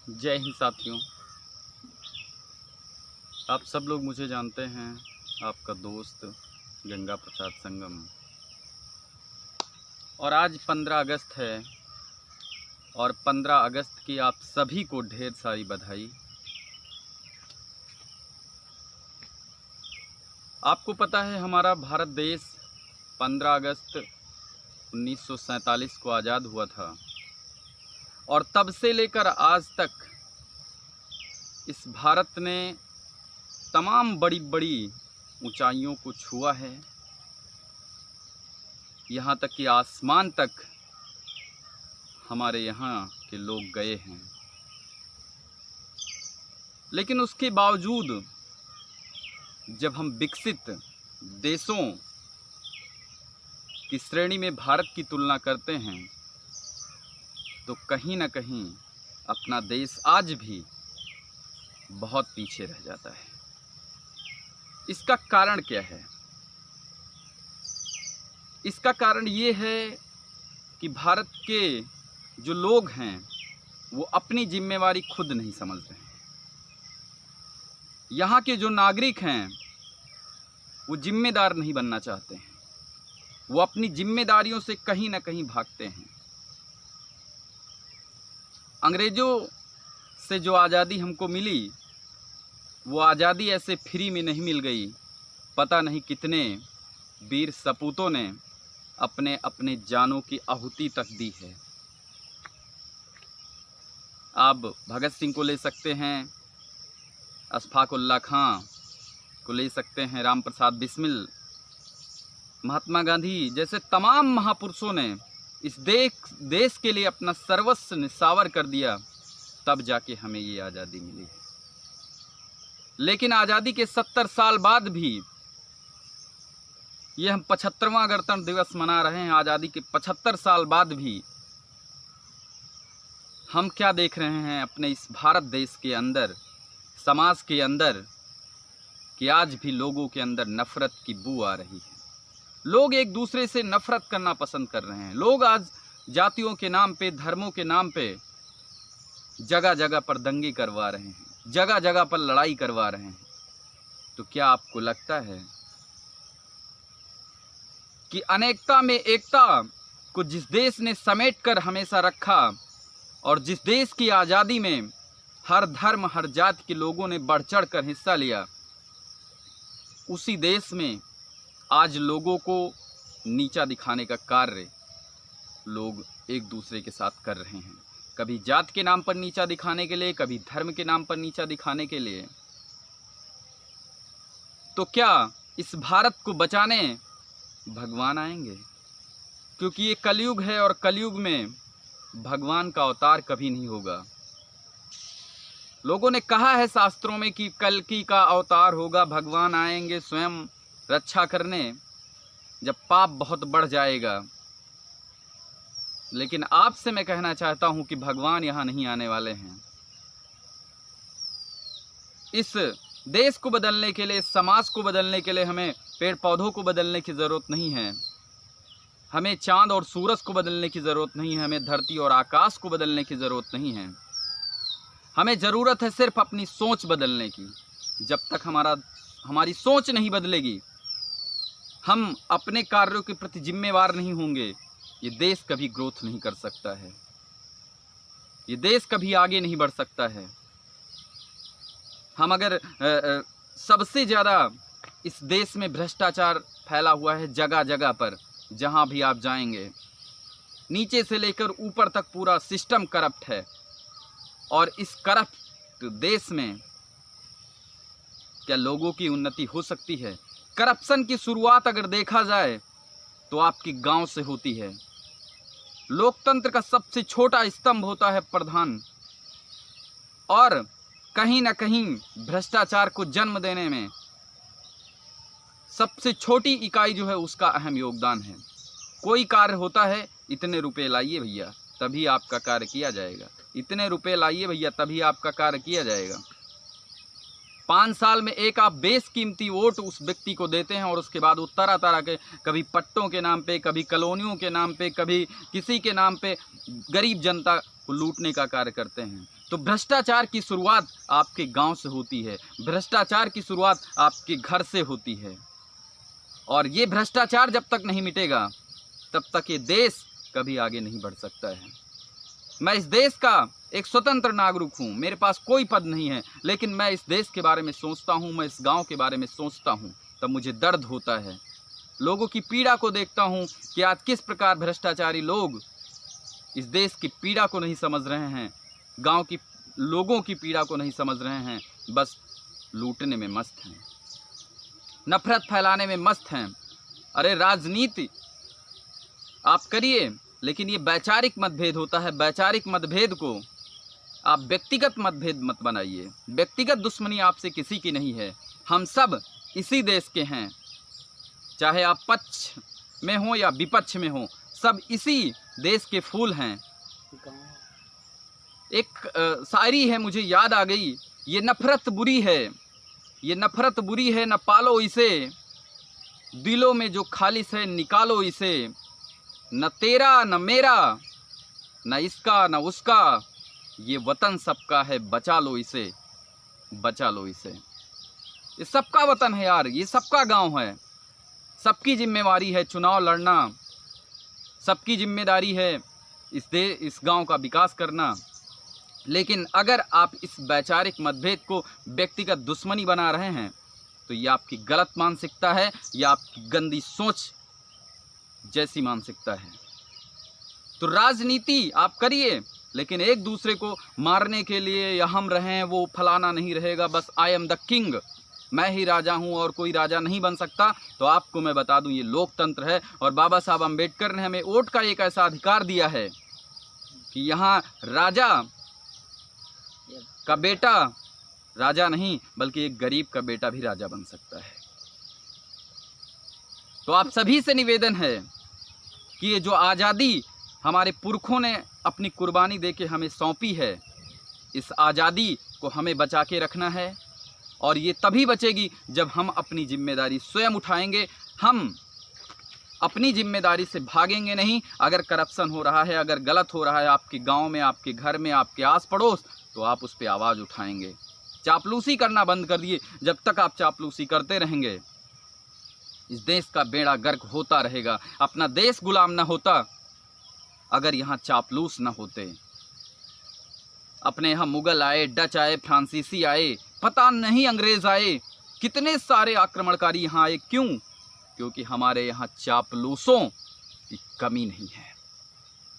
जय हिंद साथियों। आप सब लोग मुझे जानते हैं, आपका दोस्त गंगा प्रसाद संगम। और आज 15 अगस्त है और 15 अगस्त की आप सभी को ढेर सारी बधाई। आपको पता है हमारा भारत देश 15 अगस्त 1947 को आज़ाद हुआ था और तब से लेकर आज तक इस भारत ने तमाम बड़ी बड़ी ऊंचाइयों को छुआ है। यहाँ तक कि आसमान तक हमारे यहाँ के लोग गए हैं, लेकिन उसके बावजूद जब हम विकसित देशों की श्रेणी में भारत की तुलना करते हैं तो कहीं ना कहीं अपना देश आज भी बहुत पीछे रह जाता है। इसका कारण क्या है? इसका कारण ये है कि भारत के जो लोग हैं वो अपनी जिम्मेवारी खुद नहीं समझ रहे हैं। यहाँ के जो नागरिक हैं वो जिम्मेदार नहीं बनना चाहते हैं, वो अपनी जिम्मेदारियों से कहीं ना कहीं भागते हैं। अंग्रेज़ों से जो आज़ादी हमको मिली वो आज़ादी ऐसे फ्री में नहीं मिल गई। पता नहीं कितने वीर सपूतों ने अपने अपने जानों की आहुति तक दी है। आप भगत सिंह को ले सकते हैं, अशफाक उल्लाह खां को ले सकते हैं, राम प्रसाद बिस्मिल, महात्मा गांधी जैसे तमाम महापुरुषों ने इस देश के लिए अपना सर्वस्व निछावर कर दिया, तब जाके हमें ये आज़ादी मिली है। लेकिन आज़ादी के 70 साल बाद भी ये हम 75वां गणतंत्र दिवस मना रहे हैं। आज़ादी के 75 साल बाद भी हम क्या देख रहे हैं अपने इस भारत देश के अंदर, समाज के अंदर, कि आज भी लोगों के अंदर नफरत की बू आ रही है। लोग एक दूसरे से नफरत करना पसंद कर रहे हैं। लोग आज जातियों के नाम पे, धर्मों के नाम पे जगह जगह पर दंगे करवा रहे हैं, जगह जगह पर लड़ाई करवा रहे हैं। तो क्या आपको लगता है कि अनेकता में एकता को जिस देश ने समेट कर हमेशा रखा और जिस देश की आज़ादी में हर धर्म हर जाति के लोगों ने बढ़ चढ़ कर हिस्सा लिया, उसी देश में आज लोगों को नीचा दिखाने का कार्य लोग एक दूसरे के साथ कर रहे हैं। कभी जात के नाम पर नीचा दिखाने के लिए, कभी धर्म के नाम पर नीचा दिखाने के लिए। तो क्या इस भारत को बचाने भगवान आएंगे? क्योंकि ये कलयुग है और कलयुग में भगवान का अवतार कभी नहीं होगा। लोगों ने कहा है शास्त्रों में कि कल्कि का अवतार होगा, भगवान आएंगे स्वयं रक्षा करने जब पाप बहुत बढ़ जाएगा। लेकिन आपसे मैं कहना चाहता हूं कि भगवान यहाँ नहीं आने वाले हैं। इस देश को बदलने के लिए, समाज को बदलने के लिए हमें पेड़ पौधों को बदलने की ज़रूरत नहीं है, हमें चांद और सूरज को बदलने की ज़रूरत नहीं है, हमें धरती और आकाश को बदलने की ज़रूरत नहीं है। हमें ज़रूरत है सिर्फ अपनी सोच बदलने की। जब तक हमारी सोच नहीं बदलेगी, हम अपने कार्यों के प्रति जिम्मेवार नहीं होंगे, ये देश कभी ग्रोथ नहीं कर सकता है, ये देश कभी आगे नहीं बढ़ सकता है। हम अगर सबसे ज़्यादा इस देश में भ्रष्टाचार फैला हुआ है, जगह जगह पर जहाँ भी आप जाएंगे, नीचे से लेकर ऊपर तक पूरा सिस्टम करप्ट है। और इस करप्ट देश में क्या लोगों की उन्नति हो सकती है? करप्शन की शुरुआत अगर देखा जाए तो आपके गांव से होती है। लोकतंत्र का सबसे छोटा स्तंभ होता है प्रधान, और कहीं ना कहीं भ्रष्टाचार को जन्म देने में सबसे छोटी इकाई जो है उसका अहम योगदान है। कोई कार्य होता है, इतने रुपए लाइए भैया तभी आपका कार्य किया जाएगा, इतने रुपए लाइए भैया तभी आपका कार्य किया जाएगा। 5 साल में एक आप बेशकीमती वोट उस व्यक्ति को देते हैं और उसके बाद वो तरह तरह के, कभी पट्टों के नाम पे, कभी कॉलोनियों के नाम पे, कभी किसी के नाम पे गरीब जनता को लूटने का कार्य करते हैं। तो भ्रष्टाचार की शुरुआत आपके गांव से होती है, भ्रष्टाचार की शुरुआत आपके घर से होती है। और ये भ्रष्टाचार जब तक नहीं मिटेगा तब तक ये देश कभी आगे नहीं बढ़ सकता है। मैं इस देश का एक स्वतंत्र नागरिक हूँ, मेरे पास कोई पद नहीं है, लेकिन मैं इस देश के बारे में सोचता हूँ, मैं इस गांव के बारे में सोचता हूँ, तब मुझे दर्द होता है। लोगों की पीड़ा को देखता हूँ कि आज किस प्रकार भ्रष्टाचारी लोग इस देश की पीड़ा को नहीं समझ रहे हैं, गांव की लोगों की पीड़ा को नहीं समझ रहे हैं, बस लूटने में मस्त हैं, नफरत फैलाने में मस्त हैं। अरे राजनीति आप करिए, लेकिन ये वैचारिक मतभेद होता है, वैचारिक मतभेद को आप व्यक्तिगत मतभेद मत बनाइए। व्यक्तिगत दुश्मनी आपसे किसी की नहीं है, हम सब इसी देश के हैं, चाहे आप पक्ष में हो या विपक्ष में हो, सब इसी देश के फूल हैं। एक शायरी है, मुझे याद आ गई, ये नफरत बुरी है, ये नफरत बुरी है, न पालो इसे, दिलों में जो खालिस है निकालो इसे, न तेरा न मेरा, न इसका न उसका, ये वतन सबका है, बचा लो इसे, बचा लो इसे। ये सबका वतन है यार, ये सबका गांव है, सबकी जिम्मेवारी है चुनाव लड़ना, सबकी जिम्मेदारी है इस गांव का विकास करना। लेकिन अगर आप इस वैचारिक मतभेद को व्यक्तिगत दुश्मनी बना रहे हैं तो ये आपकी गलत मानसिकता है, या आपकी गंदी सोच जैसी मानसिकता है। तो राजनीति आप करिए, लेकिन एक दूसरे को मारने के लिए या हम रहें वो फलाना नहीं रहेगा, बस आई एम द किंग, मैं ही राजा हूँ और कोई राजा नहीं बन सकता। तो आपको मैं बता दूं ये लोकतंत्र है, और बाबा साहब अम्बेडकर ने हमें वोट का एक ऐसा अधिकार दिया है कि यहाँ राजा का बेटा राजा नहीं बल्कि एक गरीब का बेटा भी राजा बन सकता है। तो आप सभी से निवेदन है कि ये जो आज़ादी हमारे पुरखों ने अपनी कुर्बानी देके हमें सौंपी है, इस आज़ादी को हमें बचा के रखना है, और ये तभी बचेगी जब हम अपनी जिम्मेदारी स्वयं उठाएंगे। हम अपनी जिम्मेदारी से भागेंगे नहीं। अगर करप्शन हो रहा है, अगर गलत हो रहा है आपके गांव में, आपके घर में, आपके आस पड़ोस, तो आप उस पर आवाज़ उठाएंगे। चापलूसी करना बंद कर दिए। जब तक आप चापलूसी करते रहेंगे इस देश का बेड़ा गर्क होता रहेगा। अपना देश गुलाम ना होता अगर यहाँ चापलूस ना होते। अपने यहाँ मुगल आए, डच आए, फ्रांसीसी आए, पता नहीं अंग्रेज आए, कितने सारे आक्रमणकारी यहाँ आए। क्यों? क्योंकि हमारे यहाँ चापलूसों की कमी नहीं है।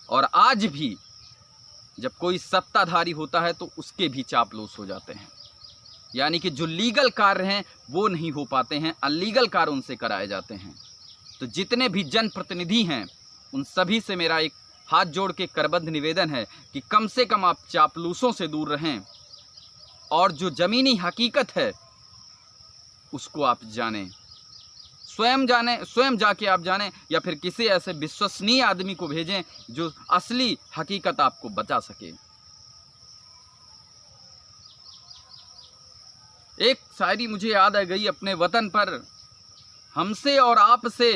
और आज भी जब कोई सत्ताधारी होता है तो उसके भी चापलूस हो जाते हैं, यानी कि जो लीगल कार्य हैं वो नहीं हो पाते हैं, अनलीगल कार्य उनसे कराए जाते हैं। तो जितने भी जनप्रतिनिधि हैं उन सभी से मेरा एक हाथ जोड़ के करबद्ध निवेदन है कि कम से कम आप चापलूसों से दूर रहें, और जो ज़मीनी हकीकत है उसको आप जानें, स्वयं जाके आप जानें, या फिर किसी ऐसे विश्वसनीय आदमी को भेजें जो असली हकीकत आपको बता सके। एक शायरी मुझे याद आ गई अपने वतन पर, हमसे और आपसे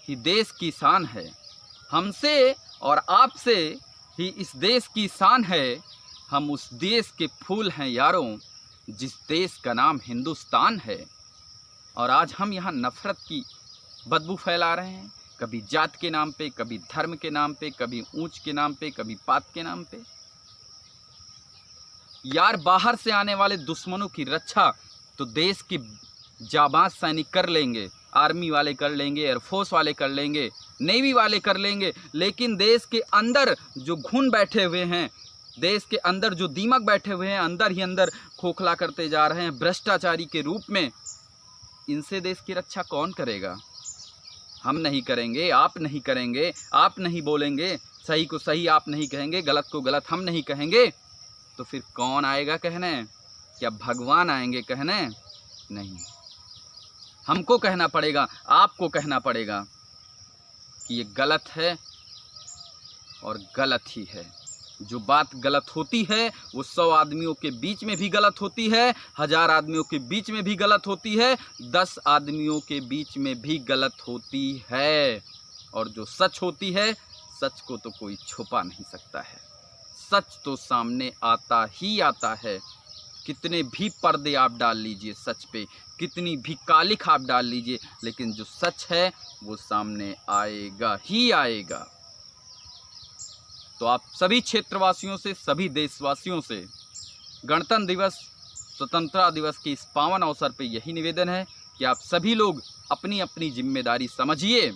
ही देश की शान है, हमसे और आपसे ही इस देश की शान है, हम उस देश के फूल हैं यारों जिस देश का नाम हिंदुस्तान है। और आज हम यहाँ नफ़रत की बदबू फैला रहे हैं, कभी जात के नाम पे, कभी धर्म के नाम पे, कभी ऊंच के नाम पे, कभी पात के नाम पे। यार बाहर से आने वाले दुश्मनों की रक्षा तो देश के जाबाज सैनिक कर लेंगे, आर्मी वाले कर लेंगे, एयरफोर्स वाले कर लेंगे, नेवी वाले कर लेंगे, लेकिन देश के अंदर जो घुन बैठे हुए हैं, देश के अंदर जो दीमक बैठे हुए हैं, अंदर ही अंदर खोखला करते जा रहे हैं भ्रष्टाचारी के रूप में, इनसे देश की रक्षा कौन करेगा? हम नहीं करेंगे, आप नहीं करेंगे, आप नहीं बोलेंगे, सही को सही आप नहीं कहेंगे, गलत को गलत हम नहीं कहेंगे, तो फिर कौन आएगा कहने? क्या भगवान आएंगे कहने? नहीं, हमको कहना पड़ेगा, आपको कहना पड़ेगा कि ये गलत है और गलत ही है। जो बात गलत होती है वो 100 आदमियों के बीच में भी गलत होती है, 1000 आदमियों के बीच में भी गलत होती है, 10 आदमियों के बीच में भी गलत होती है। और जो सच होती है, सच को तो कोई छुपा नहीं सकता है। सच तो सामने आता ही आता है। कितने भी पर्दे आप डाल लीजिए सच पे, कितनी भी कालिख आप डाल लीजिए, लेकिन जो सच है वो सामने आएगा ही आएगा। तो आप सभी क्षेत्रवासियों से, सभी देशवासियों से गणतंत्र दिवस, स्वतंत्रता दिवस के इस पावन अवसर पे यही निवेदन है कि आप सभी लोग अपनी अपनी जिम्मेदारी समझिए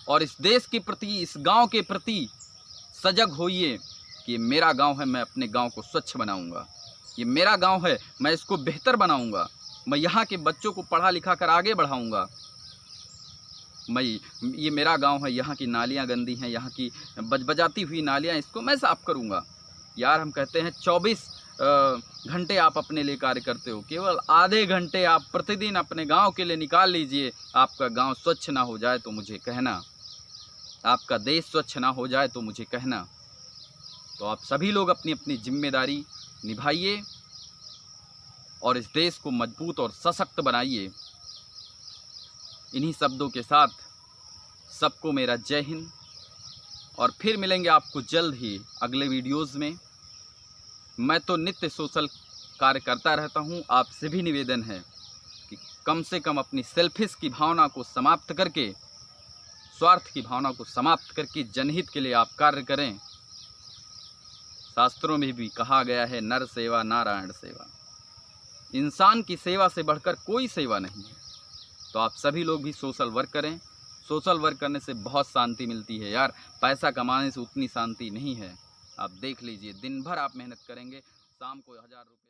और इस देश के प्रति, इस गांव के प्रति सजग होइए कि ये मेरा गांव है, मैं अपने गांव को स्वच्छ बनाऊंगा। ये मेरा गांव है, मैं इसको बेहतर बनाऊंगा। मैं यहाँ के बच्चों को पढ़ा लिखा कर आगे बढ़ाऊंगा। ये मेरा गांव है, यहाँ की नालियाँ गंदी हैं, यहाँ की बजबजाती हुई नालियाँ, इसको मैं साफ़ करूँगा। यार हम कहते हैं 24 घंटे आप अपने लिए कार्य करते हो, केवल आधे घंटे आप प्रतिदिन अपने गांव के लिए निकाल लीजिए। आपका गांव स्वच्छ ना हो जाए तो मुझे कहना, आपका देश स्वच्छ ना हो जाए तो मुझे कहना। तो आप सभी लोग अपनी अपनी जिम्मेदारी निभाइए और इस देश को मजबूत और सशक्त बनाइए। इन्हीं शब्दों के साथ सबको मेरा जय हिंद, और फिर मिलेंगे आपको जल्द ही अगले वीडियोज़ में। मैं तो नित्य सोशल कार्य करता रहता हूँ। आपसे भी निवेदन है कि कम से कम अपनी सेल्फिश की भावना को समाप्त करके, स्वार्थ की भावना को समाप्त करके जनहित के लिए आप कार्य करें। शास्त्रों में भी कहा गया है, नर सेवा नारायण सेवा। इंसान की सेवा से बढ़कर कोई सेवा नहीं है। तो आप सभी लोग भी सोशल वर्क करें। सोशल वर्क करने से बहुत शांति मिलती है यार, पैसा कमाने से उतनी शांति नहीं है। आप देख लीजिए, दिन भर आप मेहनत करेंगे, शाम को 1000 रुपये